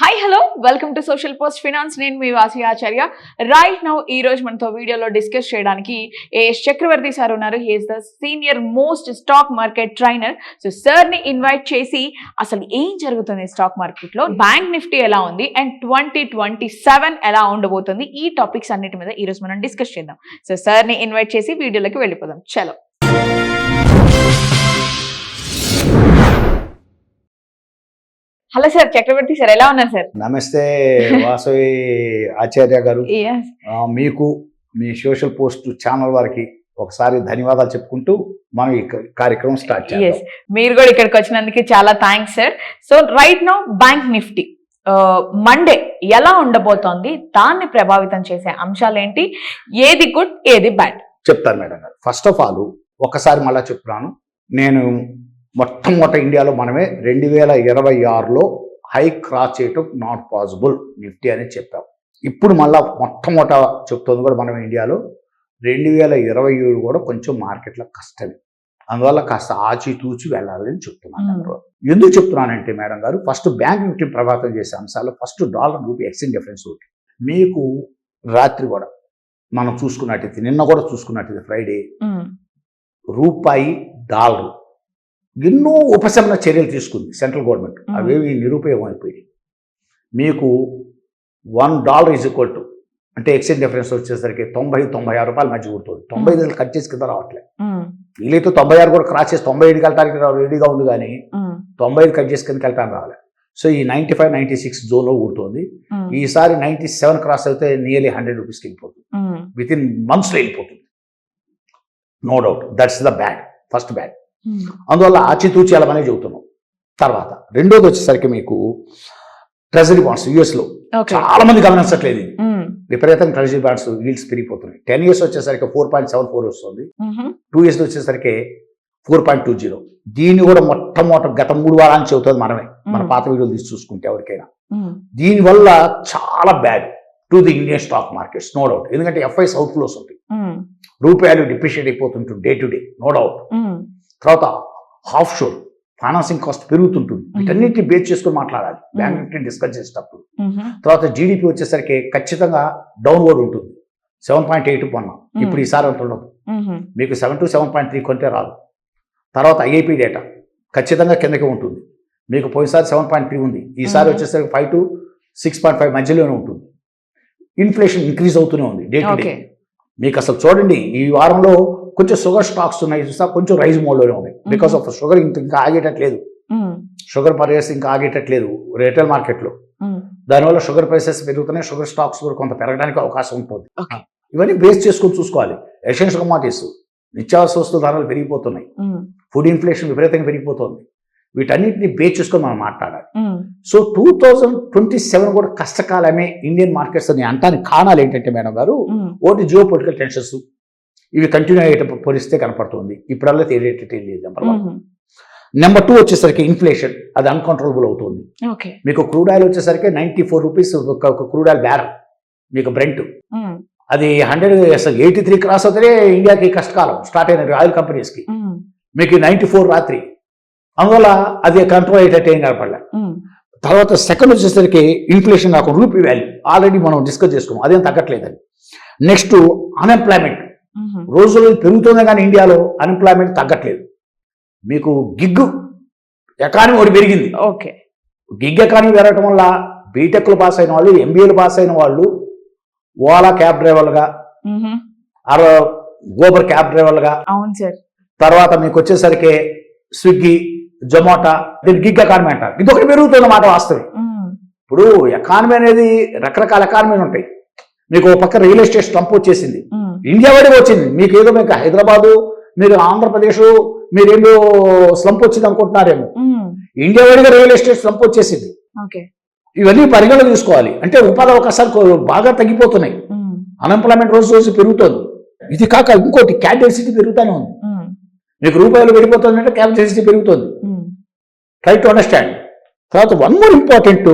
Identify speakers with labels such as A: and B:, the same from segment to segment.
A: Hi hello welcome to social post finance. నేను మీ వాసి ఆచార్య. Right now ఈ రోజు మనతో వీడియోలో డిస్కస్ చేయడానికి ఏఎస్ చక్రవర్తి సార్ ఉన్నారు. He is the senior most stock market trainer. So sir ని ఇన్వైట్ చేసి అసలు ఏం జరుగుతుంది స్టాక్ మార్కెట్ లో, బ్యాంక్ నిఫ్టీ ఎలా ఉంది అండ్ 2027 ఎలా ఉండబోతుంది, ఈ టాపిక్స్ అన్నిటి మీద ఈ రోజు మనం డిస్కస్ చేద్దాం. సో సార్ ని ఇన్వైట్ చేసి వీడియోలోకి వెళ్ళిపోదాం. చలో. హలో సార్, చక్రవర్తి సార్ ఎలా ఉన్నారు సార్?
B: నమస్తే వాసవి ఆచార్య గారు. మీకు మీ సోషల్ పోస్ట్ ఛానల్ వారికి ఒకసారి ధన్యవాదాలు చెప్పుకుంటూ మనం ఈ కార్యక్రమం స్టార్ట్ చేద్దాం.
A: మీరు కూడా ఇక్కడికి వచ్చినందుకు చాలా thanks sir. So right now bank Nifty Monday ఎలా ఉండబోతోంది, దాన్ని ప్రభావితం చేసే అంశాలు ఏంటి, ఏది గుడ్ ఏది బ్యాడ్
B: చెప్తాను మేడం గారు. ఫస్ట్ ఆఫ్ ఆల్ ఒకసారి మళ్ళీ చెప్తున్నాను, నేను మొట్టమొదటి ఇండియాలో మనమే 2026లో హై క్రాస్ చేయటం నాట్ పాసిబుల్ నిఫ్టీ అని చెప్పాం. ఇప్పుడు మళ్ళీ మొట్టమొదట చెప్తుంది కూడా మనం ఇండియాలో 2027 కూడా కొంచెం మార్కెట్లో కష్టమే. అందువల్ల కాస్త ఆచితూచి వెళ్ళాలని చెప్తున్నాను. ఎందుకు చెప్తున్నానంటే మేడం గారు, ఫస్ట్ బ్యాంక్ నిఫ్టీ ప్రభావితం చేసే అంశాలు, first dollar rupee exchange difference ఒకటి. మీకు రాత్రి కూడా మనం చూసుకున్నట్టయితే, నిన్న కూడా చూసుకున్నట్టయితే ఫ్రైడే, రూపాయి డాలర్ ఎన్నో ఉపశమన చర్యలు తీసుకుంది సెంట్రల్ గవర్నమెంట్. అవేవి నిరుపయోగం అయిపోయింది. మీకు $1 ఈజ్ ఈక్వల్ టు, అంటే ఎక్స్చేంజ్ డిఫరెన్స్ వచ్చేసరికి 90-96 రూపాయల మధ్య కూడుతుంది. 95 కట్ చేసి కింద రావట్లేదు. వీలైతే 96 కూడా క్రాస్ చేసి 97కి వెళ్ళడానికి రెడీగా ఉంది, కానీ 95 కట్ చేసి కిందకి వెళ్ళడానికి రావాలి. సో ఈ 95-96 జోన్లో కూడుతుంది. ఈసారి 97 క్రాస్ అయితే నియర్లీ 100 రూపీస్కి వెళ్ళిపోతుంది. విత్ ఇన్ మంత్స్లో వెళ్ళిపోతుంది. No doubt, that's the bad, first bad. అందువల్ల ఆచితూచి వెళ్ళమనే చెబుతున్నాం. తర్వాత రెండోది వచ్చేసరికి మీకు ట్రెజరీ బాండ్స్ యుఎస్లో చాలా మంది గమనించట్లేదు. విపరీతంగా ట్రెజరీ బాండ్స్ ఈల్డ్స్ పెరిగిపోతున్నాయి. 10 years వచ్చేసరికి 4.74 వస్తుంది. 2 years వచ్చేసరికి 4.20. దీన్ని కూడా మొట్టమొదటి గత 3 వారాల నుంచి చెబుతుంది మనమే, మన పాత వీడియోలు తీసి చూసుకుంటే ఎవరికైనా. దీనివల్ల చాలా bad to the Indian stock markets, no doubt. ఎందుకంటే ఎఫ్ఐస్ అవుట్ ఫ్లోస్ ఉంటాయి, రూపాయలు డిప్రిషియేట్ అయిపోతుంటుంది day to day, no doubt. తర్వాత హాఫ్ షోర్ ఫైనాన్సింగ్ కాస్ట్ పెరుగుతుంటుంది. వీటన్నిటిని బేస్ చేసుకుని మాట్లాడాలి బ్యాంక్ నిఫ్టీ డిస్కస్ చేసేటప్పుడు. తర్వాత జీడిపి వచ్చేసరికి ఖచ్చితంగా డౌన్వర్డ్ ఉంటుంది. 7.8 కొన్నాం, ఇప్పుడు ఈసారి అంత ఉండదు. మీకు 7 to 7.3 కొంటే రాదు. తర్వాత ఐఐపి డేటా ఖచ్చితంగా కిందకి ఉంటుంది. మీకు పోయినసారి 7.3 ఉంది, ఈసారి వచ్చేసరికి 5 to 6.5 మధ్యలోనే ఉంటుంది. ఇన్ఫ్లేషన్ ఇంక్రీజ్ అవుతూనే ఉంది డే టు డే. మీకు అసలు చూడండి, ఈ వారంలో కొంచెం షుగర్ స్టాక్స్ ఉన్నాయి చూస్తా, కొంచెం రైజ్ మోడ్లోనే ఉన్నాయి. బికాస్ ఆఫ్ షుగర్ ఇంకా ఆగేటట్లేదు, షుగర్ ప్రైసెస్ ఇంకా ఆగేటట్లేదు రిటైల్ మార్కెట్లో. దానివల్ల షుగర్ ప్రైసెస్ పెరుగుతున్నాయి, షుగర్ స్టాక్స్ కూడా కొంత పెరగడానికి అవకాశం ఉంటుంది. ఇవన్నీ బేస్ చేసుకొని చూసుకోవాలి. ఎసెన్షియల్ కమోడిటీస్, నిత్యావసర వస్తువుల ధరలు పెరిగిపోతున్నాయి, ఫుడ్ ఇన్ఫ్లేషన్ విపరీతంగా పెరిగిపోతుంది. వీటన్నిటిని బేస్ చేసుకొని మనం మాట్లాడాలి. సో 2027 కూడా కష్టకాలమే ఇండియన్ మార్కెట్స్ అని అంటానికి కారణాలు ఏంటంటే మేడం గారు, ఒకటి జియో పొలిటికల్ టెన్షన్స్ ఇవి కంటిన్యూ అయ్యేట పరిస్థితే కనపడుతుంది. ఇప్పుడల్లా తెలియదు. నెంబర్ 2 వచ్చేసరికి ఇన్ఫ్లేషన్, అది అన్కంట్రోలబుల్ అవుతుంది. మీకు క్రూడ్ ఆయిల్ వచ్చేసరికి 94 రూపీస్ క్రూడ్ ఆయిల్ బ్యారల్. మీకు బ్రెంట్ అది 183 క్రాస్ అవుతారే ఇండియాకి కష్టకాలం స్టార్ట్ అయిన ఆయిల్ కంపెనీస్కి. మీకు 94 రాత్రి. అందువల్ల అది కంట్రోల్ అయ్యేటట్టు ఏం కనపడలే. తర్వాత సెకండ్ వచ్చేసరికి ఇన్ఫ్లేషన్ కాకుండా రూపీ వాల్యూ ఆల్రెడీ మనం డిస్కస్ చేసుకున్నాం, అదేం తగ్గట్లేదని. నెక్స్ట్ అన్ఎంప్లాయ్మెంట్ రోజులు పెరుగుతుంది, కానీ ఇండియాలో అన్ఎంప్లాయ్మెంట్ తగ్గట్లేదు. మీకు గిగ్ ఎకానమీ ఒకటి పెరిగింది. గిగ్ ఎకానమీ పెరగటం వల్ల బీటెక్లు పాస్ అయిన వాళ్ళు, ఎంబీఏలు పాస్ అయిన వాళ్ళు ఓలా క్యాబ్ డ్రైవర్లుగా, గోబర్ క్యాబ్ డ్రైవర్లుగా, తర్వాత మీకు వచ్చేసరికి స్విగ్గీ, జొమాటో, దీన్ని గిగ్ ఎకానమీ అంటారు. ఇది ఒకటి పెరుగుతుంది మాట వాస్తవం. ఇప్పుడు ఎకానమీ అనేది రకరకాల ఎకానమీలు ఉంటాయి. మీకు ఒక పక్క రియల్ ఎస్టేట్ స్లంప్ వచ్చేసింది, ఇండియా వైడ్గా వచ్చింది. మీకు ఏదో మీకు హైదరాబాదు, మీరు ఆంధ్రప్రదేశ్, మీరేదో స్లంప్ వచ్చింది అనుకుంటున్నారేమో. ఇండియా వైడ్గా రియల్ ఎస్టేట్ స్లంప్ వచ్చేసింది. ఇవన్నీ పరిగణలో తీసుకోవాలి. అంటే ఉపాధి అవకాశాలు బాగా తగ్గిపోతున్నాయి, అన్ఎంప్లాయ్మెంట్ రోజు రోజు పెరుగుతుంది. ఇది కాక ఇంకోటి క్యాష్ డెన్సిటీ పెరుగుతూనే ఉంది. మీకు రూపాయలు పెరిగిపోతుందంటే క్యాష్ డెన్సిటీ పెరుగుతుంది. Try to understand. తర్వాత వన్ మోర్ ఇంపార్టెంట్,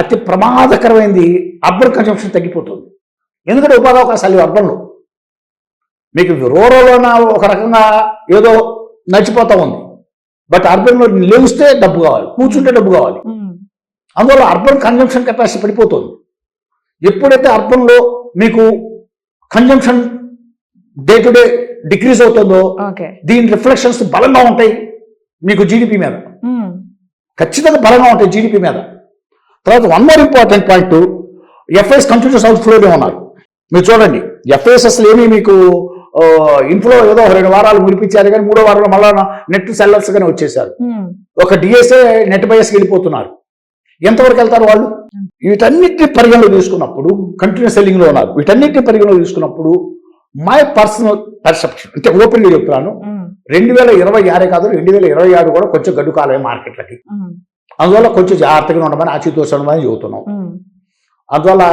B: అతి ప్రమాదకరమైనది అర్బన్ కన్జంప్షన్ తగ్గిపోతుంది. ఎందుకంటే ఉపాధి అవకాశాలు అర్బన్లో, మీకు రూరల్లోన ఒక రకంగా ఏదో నడిచిపోతూ ఉంది. బట్ అర్బన్లో లేస్తే డబ్బు కావాలి, కూర్చుంటే డబ్బు కావాలి. అందువల్ల అర్బన్ కన్జంప్షన్ కెపాసిటీ పడిపోతుంది. ఎప్పుడైతే అర్బన్లో మీకు consumption day to day decrease అవుతుందో దీని రిఫ్లెక్షన్స్ బలంగా ఉంటాయి మీకు జీడిపి మీద, ఖచ్చితంగా బలంగా ఉంటాయి జీడిపి మీద. తర్వాత one more important point, FIs continues అవుట్ఫ్లోనే ఉన్నారు. మీరు చూడండి ఎఫ్ఐఎస్ అసలు ఏమీ మీకు ఇన్ఫ్లో ఏదో 2 వారాలు మురిపించారు కానీ 3వ వారంలో మళ్ళా నెట్ సెల్లర్స్ గానే వచ్చేసారు. ఒక డిఎస్ఏ నెట్ బయస్కి వెళ్ళిపోతున్నారు. ఎంతవరకు వెళ్తారు వాళ్ళు? వీటన్నిటిని పరిగణలో తీసుకున్నప్పుడు కంటిన్యూస్ సెల్లింగ్ లో ఉన్నారు. వీటన్నిటిని పరిగణలో తీసుకున్నప్పుడు మై పర్సనల్ పర్సెప్షన్ అంటే ఓపెన్గా చెప్తున్నాను, 2026 కాదు 2027 కూడా కొంచెం గడ్డు కాలమే మార్కెట్లకి. అందువల్ల కొంచెం జాగ్రత్తగా ఉండమని ఆచితూచి ఉండమని చెబుతున్నాం. అందువల్ల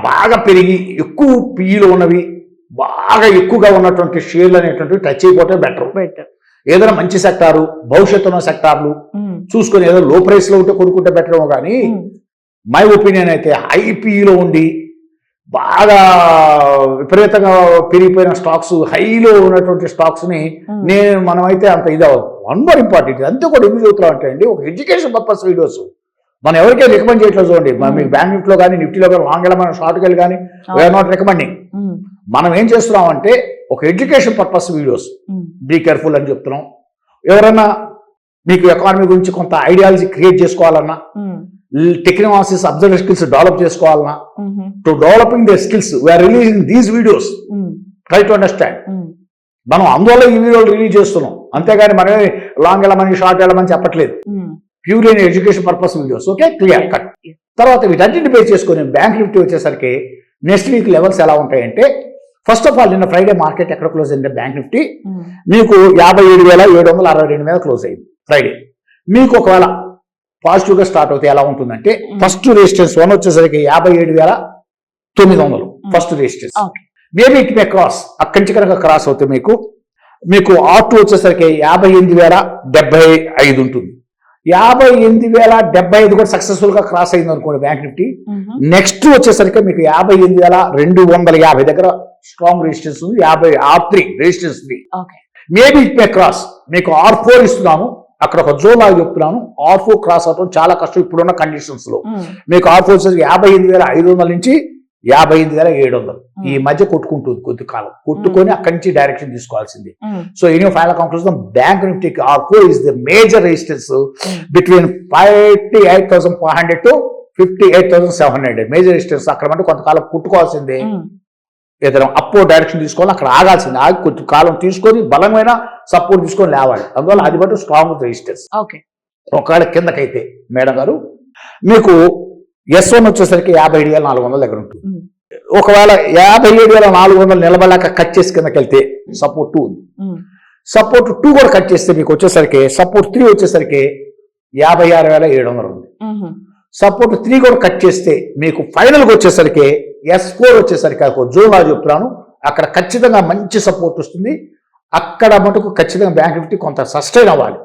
B: బాగా పెరిగి ఎక్కువ పిఈలో ఉన్నవి బాగా ఎక్కువగా ఉన్నటువంటి షేర్లు అనేటువంటివి టచ్ అయిపోతే బెటర్. ఏదైనా మంచి సెక్టారు భవిష్యత్తు ఉన్న సెక్టార్లు చూసుకొని ఏదో లో ప్రైస్ లో ఉంటే కొనుక్కుంటే బెటర్ ఏమో కానీ మై ఒపీనియన్ అయితే హై పిఈలో ఉండి బాగా విపరీతంగా పెరిగిపోయిన స్టాక్స్ హైలో ఉన్నటువంటి స్టాక్స్ ని మనమైతే అంత ఇది అవ్వదు. వన్ మోర్ ఇంపార్టెంట్ అంతే కూడా ఎందుకు చెబుతున్నాం అంటే అండి, ఒక ఎడ్యుకేషన్ పర్పస్ వీడియోస్ మనం ఎవరికైనా రికమెండ్ చేయట్లేదు. చూడండి మీకు బ్యాంక్ నిఫ్టీలో కానీ నిఫ్టీలో కానీ లాంగ్ వెళ్ళ షార్ట్కి వెళ్ళి కానీ వీఆర్ నాట్ రికమెండింగ్. మనం ఏం చేస్తున్నాం అంటే ఒక education purpose videos, be careful అని చెప్తున్నాం. ఎవరన్నా మీకు ఎకానమీ గురించి కొంత ఐడియాలజీ క్రియేట్ చేసుకోవాలన్నా, టెక్నాలజీస్ అబ్జర్వ్ స్కిల్స్ డెవలప్ చేసుకోవాలన్నా, to developing the skills we're releasing these videos, try to understand. మనం అందువల్ల ఈ వీడియోలు రిలీజ్ చేస్తున్నాం, అంతేగాని మనమే లాంగ్ వెళ్ళమని షార్ట్ వెళ్ళమని చెప్పట్లేదు. ప్యూర్ అయిన education purpose videos. Okay, clear cut. తర్వాత వీటన్నింటిని బేస్ చేసుకుని బ్యాంక్ నిఫ్టీ వచ్చేసరికి నెక్స్ట్ వీక్ లెవెల్స్ ఎలా ఉంటాయంటే, ఫస్ట్ ఆఫ్ ఆల్ నిన్న ఫ్రైడే మార్కెట్ ఎక్కడ క్లోజ్ అయిందంటే బ్యాంక్ నిఫ్టీ మీకు 57,762 మీద క్లోజ్ అయింది ఫ్రైడే. మీకు ఒకవేళ పాజిటివ్ గా స్టార్ట్ అవుతే ఎలా ఉంటుందంటే, ఫస్ట్ రెసిస్టెన్స్ 1 వచ్చేసరికి 57,900 first resistance. Maybe it may cross, అక్కడి నుంచి కనుక క్రాస్ అవుతే మీకు R2 వచ్చేసరికి 58,075 ఉంటుంది. 58,075 కూడా సక్సెస్ఫుల్ గా క్రాస్ అయింది అనుకోండి బ్యాంక్ నిఫ్టీ. నెక్స్ట్ వచ్చేసరికి మీకు 58,250 దగ్గర స్ట్రాంగ్ రెసిస్టెన్స్ ఉంది. R3 resistance 3 maybe it may cross. మీకు R4 ఇస్తున్నాము, అక్కడ ఒక జోన్ లాగా చెప్తున్నాను. R4 క్రాస్ అవడం చాలా కష్టం ఇప్పుడున్న కండిషన్స్ లో. మీకు R4 వచ్చేసి 58,500 నుంచి 58,700 ఈ మధ్య కొట్టుకుంటుంది కొద్ది కాలం, కొట్టుకొని అక్కడి నుంచి డైరెక్షన్ తీసుకోవాల్సింది. So any final conclusion, bank నిఫ్టీకి R4 is the major resistance between 58,400 to 58,700 major resistance. అక్కడ అంటే కొంతకాలం కొట్టుకోవాల్సిందే, ఏదైనా అప్పో డైరెక్షన్ తీసుకోవాలి, అక్కడ ఆగాల్సింది. ఆగి కొద్ది కాలం తీసుకొని బలమైన సపోర్ట్ తీసుకొని లేవాలి. అందువల్ల అది బట్టి స్ట్రాంగ్ రెసిస్టెన్స్. ఒకవేళ కిందకైతే మేడం గారు మీకు S1 వచ్చేసరికి 57,400 దగ్గర ఉంటుంది. ఒకవేళ 57,400 నిలబడలేక కట్ చేసి కిందకి వెళ్తే సపోర్ట్ 2 ఉంది. సపోర్ట్ 2 కూడా కట్ చేస్తే మీకు వచ్చేసరికి సపోర్ట్ 3 వచ్చేసరికి 56,700 ఉంది. సపోర్ట్ 3 కూడా కట్ చేస్తే మీకు ఫైనల్గా వచ్చేసరికి S4 వచ్చేసరికి జోన్ లా చెప్తున్నాను, అక్కడ ఖచ్చితంగా మంచి సపోర్ట్ వస్తుంది. అక్కడ మటుకు ఖచ్చితంగా బ్యాంక్ నిఫ్టీ కొంత సస్టైన్ అవ్వాలి.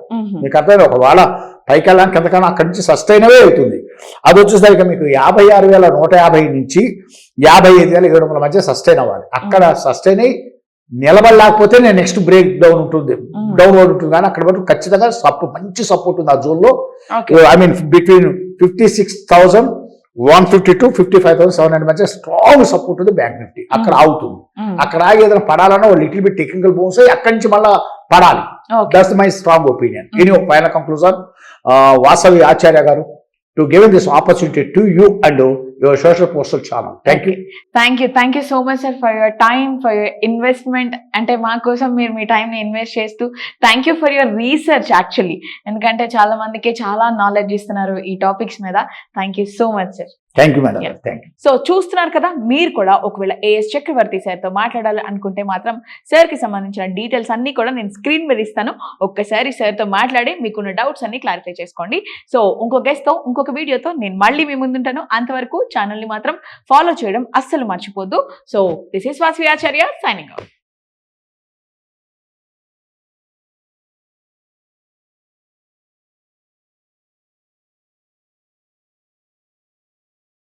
B: మీకు అర్థమైంది, ఒకవేళ పైకి వెళ్ళడానికి ఎంతకన్నా అక్కడి నుంచి సస్టైన్ అవే అవుతుంది. అది వచ్చేసరికి మీకు 56,150 నుంచి 55,700 మధ్య సస్టైన్ అవ్వాలి. అక్కడ సస్టైన్ అయ్యి నిలబడలేకపోతే నేను నెక్స్ట్ బ్రేక్ డౌన్ ఉంటుంది, డౌన్వర్డ్ ఉంటుంది. కానీ అక్కడ మటుకు ఖచ్చితంగా మంచి సపోర్ట్ ఉంది ఆ జోన్ లో. ఐ మీన్ బిట్వీన్ 56,150 to 55,700 మధ్య స్ట్రాంగ్ సపోర్ట్ ఉంది బ్యాంక్ నిఫ్టీ. అక్కడ ఆగుతుంది. అక్కడ ఆగి ఏదైనా పడాలన్నా లిటిల్ బిట్ టెక్నికల్ బౌన్స్ అయ్యి అక్కడి నుంచి మళ్ళీ పడాలి. That's my strong opinion. Any final conclusion, Vasavi Acharya garu, to giving this opportunity to you and your social postal channel. Thank you.
A: Thank you so much sir for your time, for your investment. అంటే మా కోసం మీరు మీ time ని invest చేస్తూ, thank you for your research actually, ఎందుకంటే చాలా మందికి చాలా నాలెడ్జ్ ఇస్తున్నారు ఈ టాపిక్స్ మీద. Thank you so much sir.
B: Thank you madam. Thank you.
A: So చూస్తున్నారు కదా, మీరు కూడా ఒకవేళ ఏఎస్ చక్రవర్తి సార్తో మాట్లాడాలి అనుకుంటే మాత్రం సార్కి సంబంధించిన డీటెయిల్స్ అన్ని కూడా నేను స్క్రీన్ మీద ఇస్తాను. ఒక్కసారి సార్తో మాట్లాడి మీకున్న డౌట్స్ అన్ని క్లారిఫై చేసుకోండి. సో ఇంకో గెస్ట్తో ఇంకొక వీడియోతో నేను మళ్ళీ మీ ముందుంటాను. అంతవరకు ఛానల్ని మాత్రం ఫాలో చేయడం అస్సలు మర్చిపోద్దు. So this is Vasavi Acharya signing of.